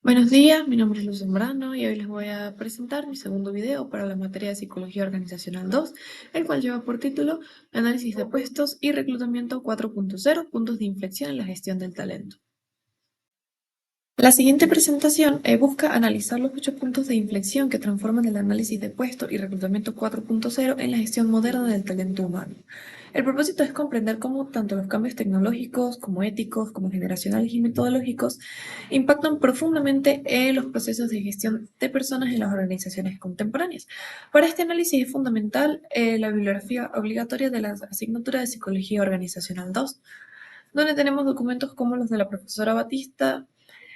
Buenos días, mi nombre es Luz Zambrano y hoy les voy a presentar mi segundo video para la materia de Psicología Organizacional 2, el cual lleva por título Análisis de puestos y reclutamiento 4.0, puntos de inflexión en la gestión del talento. La siguiente presentación busca analizar los 8 puntos de inflexión que transforman el análisis de puesto y reclutamiento 4.0 en la gestión moderna del talento humano. El propósito es comprender cómo tanto los cambios tecnológicos, como éticos, como generacionales y metodológicos impactan profundamente en los procesos de gestión de personas en las organizaciones contemporáneas. Para este análisis es fundamental la bibliografía obligatoria de la asignatura de Psicología Organizacional 2, donde tenemos documentos como los de la profesora Batista,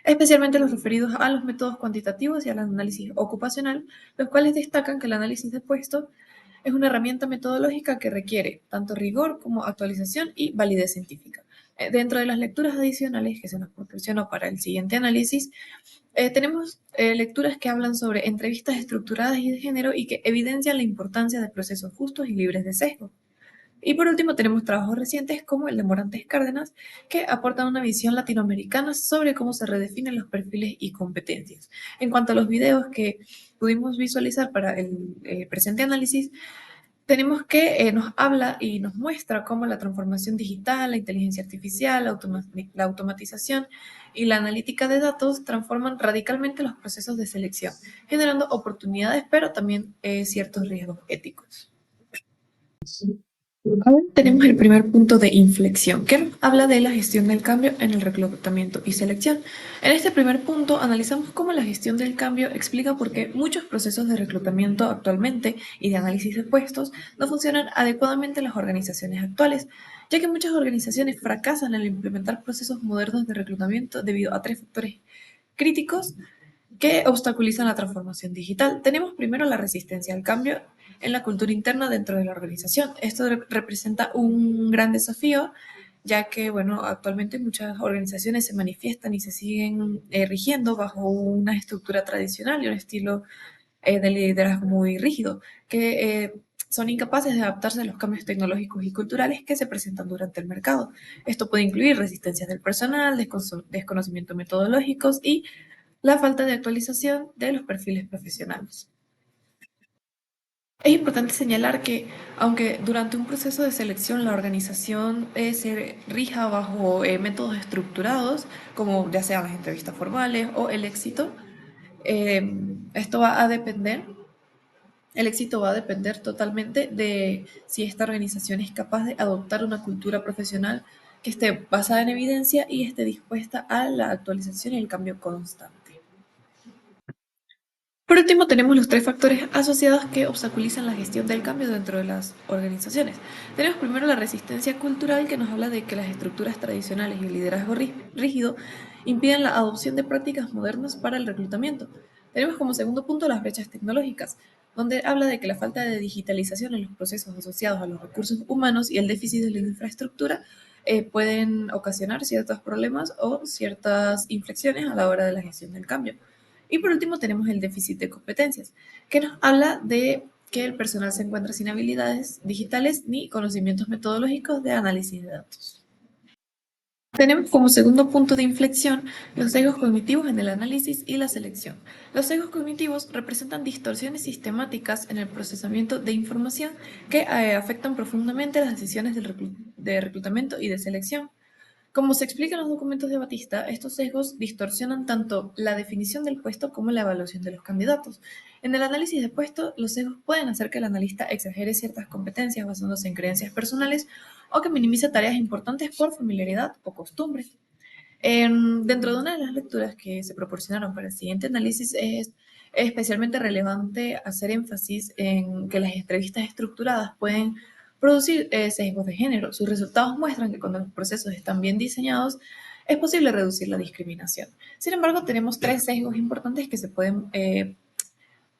especialmente los referidos a los métodos cuantitativos y al análisis ocupacional, los cuales destacan que el análisis de puestos es una herramienta metodológica que requiere tanto rigor como actualización y validez científica. Dentro de las lecturas adicionales que se nos proporcionó para el siguiente análisis, tenemos lecturas que hablan sobre entrevistas estructuradas y de género y que evidencian la importancia de procesos justos y libres de sesgo. Y por último tenemos trabajos recientes como el de Morantes Cárdenas, que aportan una visión latinoamericana sobre cómo se redefinen los perfiles y competencias. En cuanto a los videos que pudimos visualizar para el presente análisis, tenemos que nos habla y nos muestra cómo la transformación digital, la inteligencia artificial, la automatización y la analítica de datos transforman radicalmente los procesos de selección, generando oportunidades, pero también ciertos riesgos éticos. Ahora tenemos el primer punto de inflexión, que habla de la gestión del cambio en el reclutamiento y selección. En este primer punto analizamos cómo la gestión del cambio explica por qué muchos procesos de reclutamiento actualmente y de análisis de puestos no funcionan adecuadamente en las organizaciones actuales, ya que muchas organizaciones fracasan al implementar procesos modernos de reclutamiento debido a tres factores críticos que obstaculizan la transformación digital. Tenemos primero la resistencia al cambio en la cultura interna dentro de la organización. Esto representa un gran desafío, ya que, bueno, actualmente muchas organizaciones se manifiestan y se siguen rigiendo bajo una estructura tradicional y un estilo de liderazgo muy rígido, que son incapaces de adaptarse a los cambios tecnológicos y culturales que se presentan durante el mercado. Esto puede incluir resistencias del personal, desconocimiento metodológicos y la falta de actualización de los perfiles profesionales. Es importante señalar que, aunque durante un proceso de selección la organización se rija bajo métodos estructurados, como ya sean las entrevistas formales o el éxito, esto va a depender, el éxito va a depender totalmente de si esta organización es capaz de adoptar una cultura profesional que esté basada en evidencia y esté dispuesta a la actualización y el cambio constante. Por último, tenemos los tres factores asociados que obstaculizan la gestión del cambio dentro de las organizaciones. Tenemos primero la resistencia cultural, que nos habla de que las estructuras tradicionales y el liderazgo rígido impiden la adopción de prácticas modernas para el reclutamiento. Tenemos como segundo punto las brechas tecnológicas, donde habla de que la falta de digitalización en los procesos asociados a los recursos humanos y el déficit de la infraestructura pueden ocasionar ciertos problemas o ciertas inflexiones a la hora de la gestión del cambio. Y por último tenemos el déficit de competencias, que nos habla de que el personal se encuentra sin habilidades digitales ni conocimientos metodológicos de análisis de datos. Tenemos como segundo punto de inflexión los sesgos cognitivos en el análisis y la selección. Los sesgos cognitivos representan distorsiones sistemáticas en el procesamiento de información que afectan profundamente las decisiones de reclutamiento y de selección. Como se explica en los documentos de Batista, estos sesgos distorsionan tanto la definición del puesto como la evaluación de los candidatos. En el análisis de puesto, los sesgos pueden hacer que el analista exagere ciertas competencias basándose en creencias personales o que minimice tareas importantes por familiaridad o costumbre. Dentro de una de las lecturas que se proporcionaron para el siguiente análisis es especialmente relevante hacer énfasis en que las entrevistas estructuradas pueden producir sesgos de género. Sus resultados muestran que cuando los procesos están bien diseñados es posible reducir la discriminación. Sin embargo, tenemos tres sesgos importantes que se pueden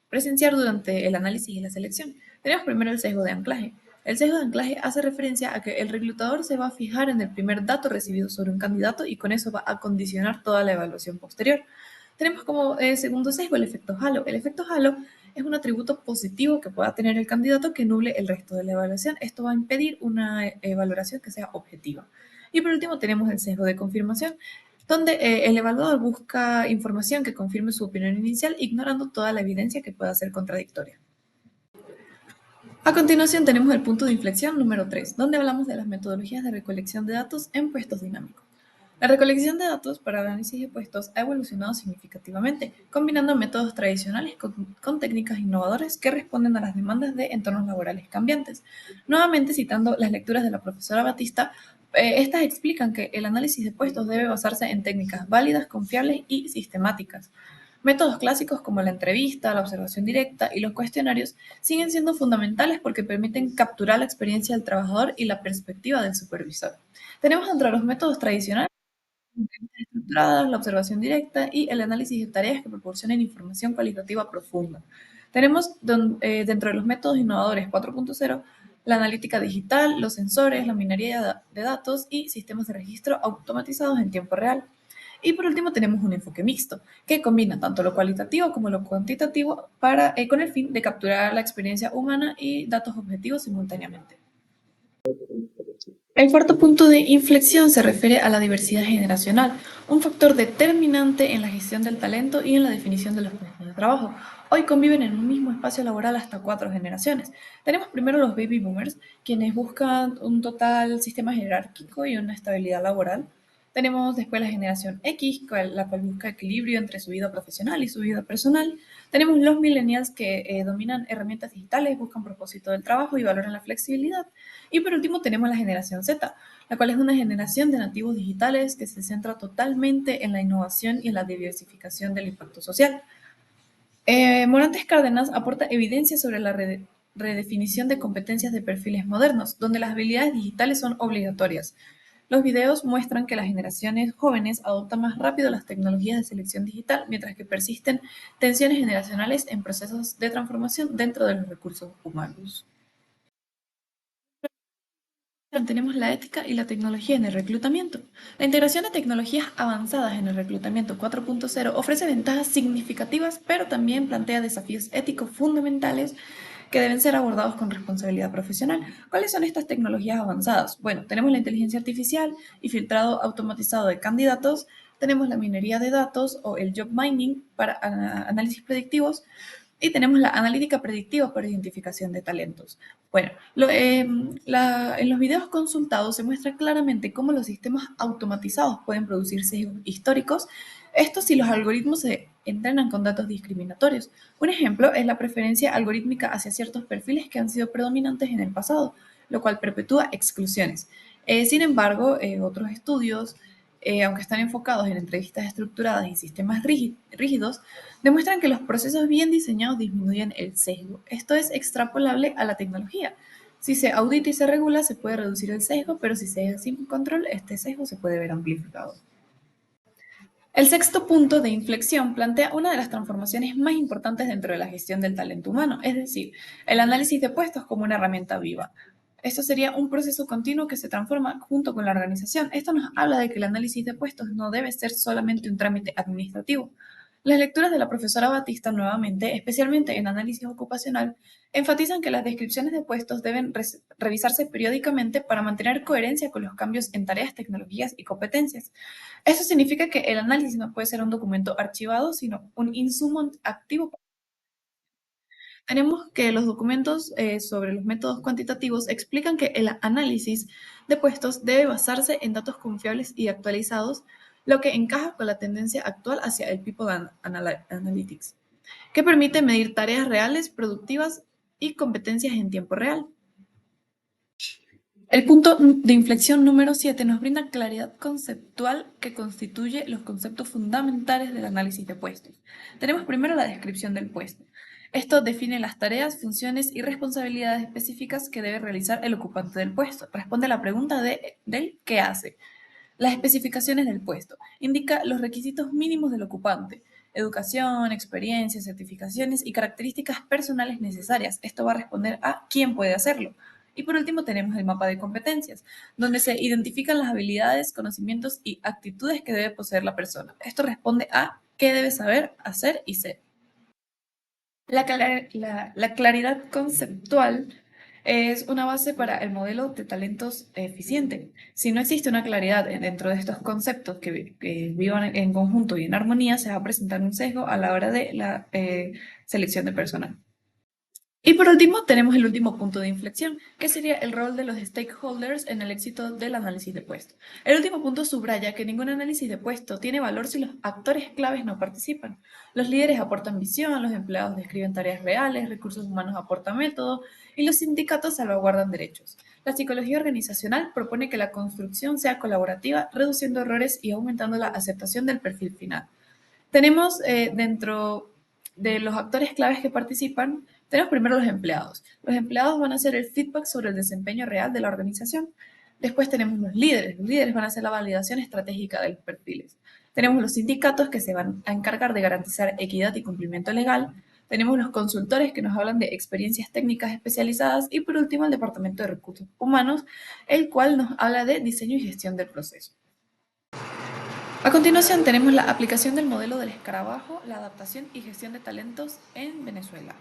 presenciar durante el análisis y la selección. Tenemos primero el sesgo de anclaje. El sesgo de anclaje hace referencia a que el reclutador se va a fijar en el primer dato recibido sobre un candidato y con eso va a condicionar toda la evaluación posterior. Tenemos como segundo sesgo el efecto halo. El efecto halo es un atributo positivo que pueda tener el candidato que nuble el resto de la evaluación. Esto va a impedir una valoración que sea objetiva. Y por último tenemos el sesgo de confirmación. donde el evaluador busca información que confirme su opinión inicial, ignorando toda la evidencia que pueda ser contradictoria. A continuación tenemos el punto de inflexión número 3, donde hablamos de las metodologías de recolección de datos en puestos dinámicos. La recolección de datos para análisis de puestos ha evolucionado significativamente, combinando métodos tradicionales con técnicas innovadoras que responden a las demandas de entornos laborales cambiantes. Nuevamente citando las lecturas de la profesora Batista, estas explican que el análisis de puestos debe basarse en técnicas válidas, confiables y sistemáticas. Métodos clásicos como la entrevista, la observación directa y los cuestionarios siguen siendo fundamentales porque permiten capturar la experiencia del trabajador y la perspectiva del supervisor. Tenemos dentro de los métodos tradicionales entrevistas estructuradas, la observación directa y el análisis de tareas que proporcionen información cualitativa profunda. Tenemos dentro de los métodos innovadores 4.0 la analítica digital, los sensores, la minería de datos y sistemas de registro automatizados en tiempo real. Y por último tenemos un enfoque mixto, que combina tanto lo cualitativo como lo cuantitativo con el fin de capturar la experiencia humana y datos objetivos simultáneamente. El cuarto punto de inflexión se refiere a la diversidad generacional, un factor determinante en la gestión del talento y en la definición de los puestos de trabajo. Hoy conviven en un mismo espacio laboral hasta 4 generaciones. Tenemos primero los baby boomers, quienes buscan un total sistema jerárquico y una estabilidad laboral. Tenemos después la generación X, la cual busca equilibrio entre su vida profesional y su vida personal. Tenemos los millennials que dominan herramientas digitales, buscan propósito del trabajo y valoran la flexibilidad. Y por último tenemos la generación Z, la cual es una generación de nativos digitales que se centra totalmente en la innovación y en la diversificación del impacto social. Morantes Cárdenas aporta evidencia sobre la redefinición de competencias de perfiles modernos, donde las habilidades digitales son obligatorias. Los videos muestran que las generaciones jóvenes adoptan más rápido las tecnologías de selección digital, mientras que persisten tensiones generacionales en procesos de transformación dentro de los recursos humanos. Tenemos la ética y la tecnología en el reclutamiento. La integración de tecnologías avanzadas en el reclutamiento 4.0 ofrece ventajas significativas, pero también plantea desafíos éticos fundamentales que deben ser abordados con responsabilidad profesional. ¿Cuáles son estas tecnologías avanzadas? Bueno, tenemos la inteligencia artificial y filtrado automatizado de candidatos, tenemos la minería de datos o el job mining para análisis predictivos, y tenemos la analítica predictiva para identificación de talentos. Bueno, en los videos consultados se muestra claramente cómo los sistemas automatizados pueden producir sesgos históricos, esto si los algoritmos se entrenan con datos discriminatorios. Un ejemplo es la preferencia algorítmica hacia ciertos perfiles que han sido predominantes en el pasado, lo cual perpetúa exclusiones. Sin embargo, otros estudios, aunque están enfocados en entrevistas estructuradas y sistemas rígidos, demuestran que los procesos bien diseñados disminuyen el sesgo. Esto es extrapolable a la tecnología. Si se audita y se regula, se puede reducir el sesgo, pero si se deja sin control, este sesgo se puede ver amplificado. El sexto punto de inflexión plantea una de las transformaciones más importantes dentro de la gestión del talento humano, es decir, el análisis de puestos como una herramienta viva. Esto sería un proceso continuo que se transforma junto con la organización. Esto nos habla de que el análisis de puestos no debe ser solamente un trámite administrativo. Las lecturas de la profesora Batista nuevamente, especialmente en análisis ocupacional, enfatizan que las descripciones de puestos deben revisarse periódicamente para mantener coherencia con los cambios en tareas, tecnologías y competencias. Eso significa que el análisis no puede ser un documento archivado, sino un insumo activo. Tenemos que los documentos sobre los métodos cuantitativos explican que el análisis de puestos debe basarse en datos confiables y actualizados, lo que encaja con la tendencia actual hacia el People Analytics, que permite medir tareas reales, productivas y competencias en tiempo real. El punto de inflexión número 7 nos brinda claridad conceptual que constituye los conceptos fundamentales del análisis de puestos. Tenemos primero la descripción del puesto. Esto define las tareas, funciones y responsabilidades específicas que debe realizar el ocupante del puesto. Responde a la pregunta del qué hace. Las especificaciones del puesto. Indica los requisitos mínimos del ocupante. Educación, experiencia, certificaciones y características personales necesarias. Esto va a responder a quién puede hacerlo. Y por último tenemos el mapa de competencias, donde se identifican las habilidades, conocimientos y actitudes que debe poseer la persona. Esto responde a qué debe saber, hacer y ser. La claridad conceptual Es una base para el modelo de talentos eficiente. Si no existe una claridad dentro de estos conceptos que vivan en conjunto y en armonía, se va a presentar un sesgo a la hora de la selección de personal. Y por último, tenemos el último punto de inflexión, que sería el rol de los stakeholders en el éxito del análisis de puesto. El último punto subraya que ningún análisis de puesto tiene valor si los actores claves no participan. Los líderes aportan visión, los empleados describen tareas reales, recursos humanos aportan método y los sindicatos salvaguardan derechos. La psicología organizacional propone que la construcción sea colaborativa, reduciendo errores y aumentando la aceptación del perfil final. Tenemos dentro de los actores claves que participan, tenemos primero los empleados. Los empleados van a hacer el feedback sobre el desempeño real de la organización. Después tenemos los líderes. Los líderes van a hacer la validación estratégica de los perfiles. Tenemos los sindicatos que se van a encargar de garantizar equidad y cumplimiento legal. Tenemos los consultores que nos hablan de experiencias técnicas especializadas. Y por último, el Departamento de Recursos Humanos, el cual nos habla de diseño y gestión del proceso. A continuación tenemos la aplicación del modelo del escarabajo, la adaptación y gestión de talentos en Venezuela.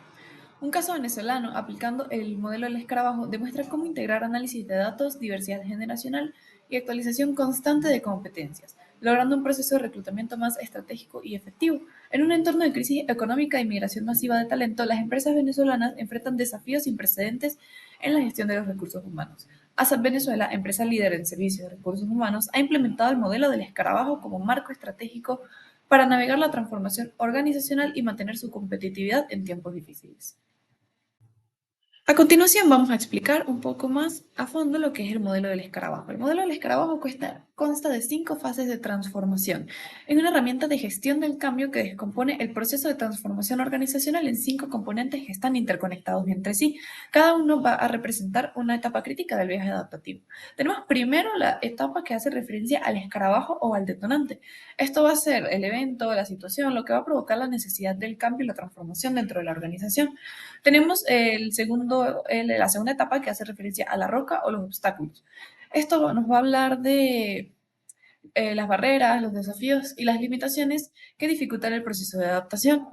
Un caso venezolano aplicando el modelo del escarabajo demuestra cómo integrar análisis de datos, diversidad generacional y actualización constante de competencias, logrando un proceso de reclutamiento más estratégico y efectivo. En un entorno de crisis económica y migración masiva de talento, las empresas venezolanas enfrentan desafíos sin precedentes en la gestión de los recursos humanos. ASAP Venezuela, empresa líder en servicios de recursos humanos, ha implementado el modelo del escarabajo como marco estratégico para navegar la transformación organizacional y mantener su competitividad en tiempos difíciles. A continuación vamos a explicar un poco más a fondo lo que es el modelo del escarabajo. El modelo del escarabajo consta de 5 fases de transformación. Es una herramienta de gestión del cambio que descompone el proceso de transformación organizacional en 5 componentes que están interconectados entre sí. Cada uno va a representar una etapa crítica del viaje adaptativo. Tenemos primero la etapa que hace referencia al escarabajo o al detonante. Esto va a ser el evento, la situación, lo que va a provocar la necesidad del cambio y la transformación dentro de la organización. Tenemos la segunda etapa que hace referencia a la roca o los obstáculos. Esto nos va a hablar de las barreras, los desafíos y las limitaciones que dificultan el proceso de adaptación.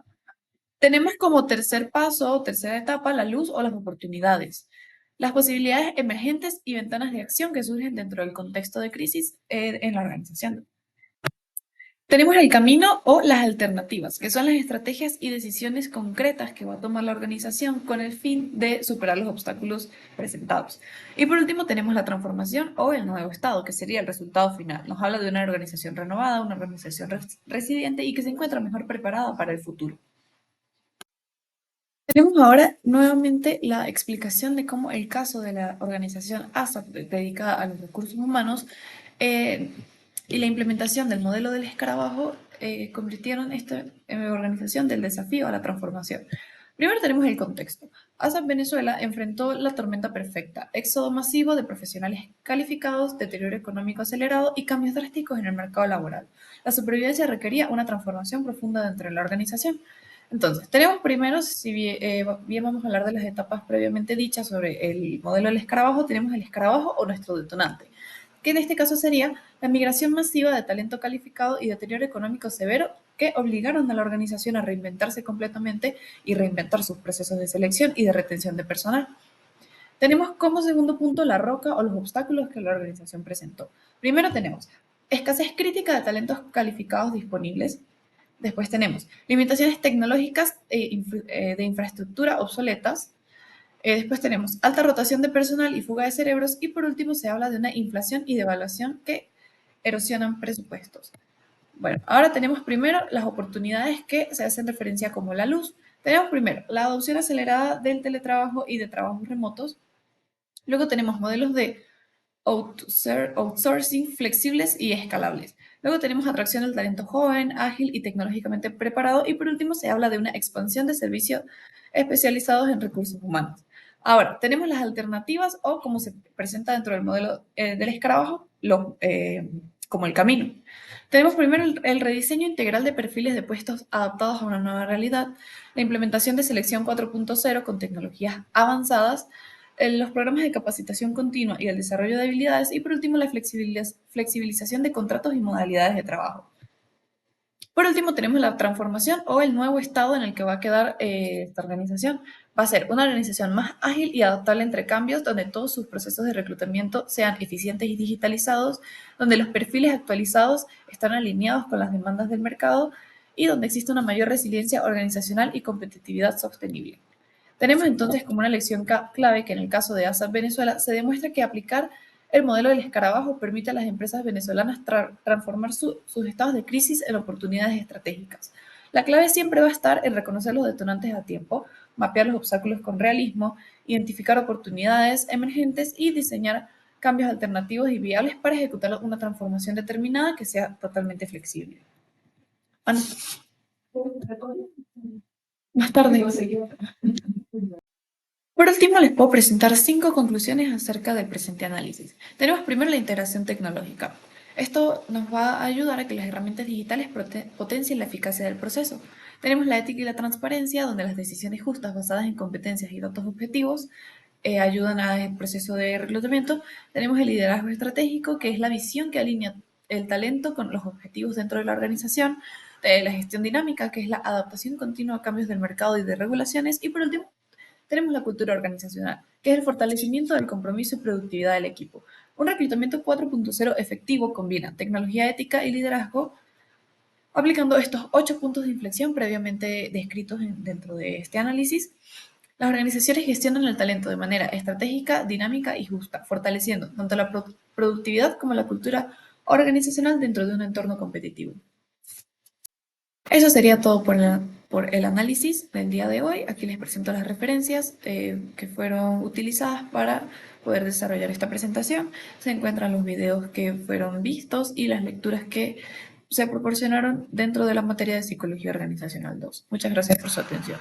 Tenemos como tercer paso o tercera etapa la luz o las oportunidades, las posibilidades emergentes y ventanas de acción que surgen dentro del contexto de crisis en la organización. Tenemos el camino o las alternativas, que son las estrategias y decisiones concretas que va a tomar la organización con el fin de superar los obstáculos presentados. Y por último tenemos la transformación o el nuevo estado, que sería el resultado final. Nos habla de una organización renovada, una organización resiliente y que se encuentra mejor preparada para el futuro. Tenemos ahora nuevamente la explicación de cómo el caso de la organización ASAP dedicada a los recursos humanos eh, y la implementación del modelo del escarabajo convirtieron esta organización del desafío a la transformación. Primero tenemos el contexto. ASAP Venezuela enfrentó la tormenta perfecta, éxodo masivo de profesionales calificados, deterioro económico acelerado y cambios drásticos en el mercado laboral. La supervivencia requería una transformación profunda dentro de la organización. Entonces, tenemos primero, si bien vamos a hablar de las etapas previamente dichas sobre el modelo del escarabajo, tenemos el escarabajo o nuestro detonante, que en este caso sería la migración masiva de talento calificado y deterioro económico severo que obligaron a la organización a reinventarse completamente y reinventar sus procesos de selección y de retención de personal. Tenemos como segundo punto la roca o los obstáculos que la organización presentó. Primero tenemos escasez crítica de talentos calificados disponibles. Después tenemos limitaciones tecnológicas de infraestructura obsoletas. Después tenemos alta rotación de personal y fuga de cerebros. Y por último se habla de una inflación y devaluación que erosionan presupuestos. Bueno, ahora tenemos primero las oportunidades que se hacen referencia como la luz. Tenemos primero la adopción acelerada del teletrabajo y de trabajos remotos. Luego tenemos modelos de outsourcing flexibles y escalables. Luego tenemos atracción del talento joven, ágil y tecnológicamente preparado. Y por último se habla de una expansión de servicios especializados en recursos humanos. Ahora, tenemos las alternativas o como se presenta dentro del modelo del escarabajo, como el camino. Tenemos primero el rediseño integral de perfiles de puestos adaptados a una nueva realidad, la implementación de selección 4.0 con tecnologías avanzadas, los programas de capacitación continua y el desarrollo de habilidades y por último la flexibilización de contratos y modalidades de trabajo. Por último, tenemos la transformación o el nuevo estado en el que va a quedar esta organización. Va a ser una organización más ágil y adaptable entre cambios, donde todos sus procesos de reclutamiento sean eficientes y digitalizados, donde los perfiles actualizados están alineados con las demandas del mercado y donde existe una mayor resiliencia organizacional y competitividad sostenible. Tenemos entonces como una lección clave que en el caso de ASAP Venezuela se demuestra que aplicar el modelo del escarabajo permite a las empresas venezolanas transformar sus estados de crisis en oportunidades estratégicas. La clave siempre va a estar en reconocer los detonantes a tiempo, mapear los obstáculos con realismo, identificar oportunidades emergentes y diseñar cambios alternativos y viables para ejecutar una transformación determinada que sea totalmente flexible. Más tarde. Por último, les puedo presentar 5 conclusiones acerca del presente análisis. Tenemos primero la integración tecnológica. Esto nos va a ayudar a que las herramientas digitales potencien la eficacia del proceso. Tenemos la ética y la transparencia, donde las decisiones justas basadas en competencias y datos objetivos ayudan al proceso de reclutamiento. Tenemos el liderazgo estratégico, que es la visión que alinea el talento con los objetivos dentro de la organización. La gestión dinámica, que es la adaptación continua a cambios del mercado y de regulaciones. Y por último, tenemos la cultura organizacional, que es el fortalecimiento del compromiso y productividad del equipo. Un reclutamiento 4.0 efectivo combina tecnología ética y liderazgo, aplicando estos 8 puntos de inflexión previamente descritos dentro de este análisis. Las organizaciones gestionan el talento de manera estratégica, dinámica y justa, fortaleciendo tanto la productividad como la cultura organizacional dentro de un entorno competitivo. Eso sería todo por el análisis del día de hoy. Aquí les presento las referencias que fueron utilizadas para poder desarrollar esta presentación. Se encuentran los videos que fueron vistos y las lecturas que se proporcionaron dentro de la materia de Psicología Organizacional 2. Muchas gracias por su atención.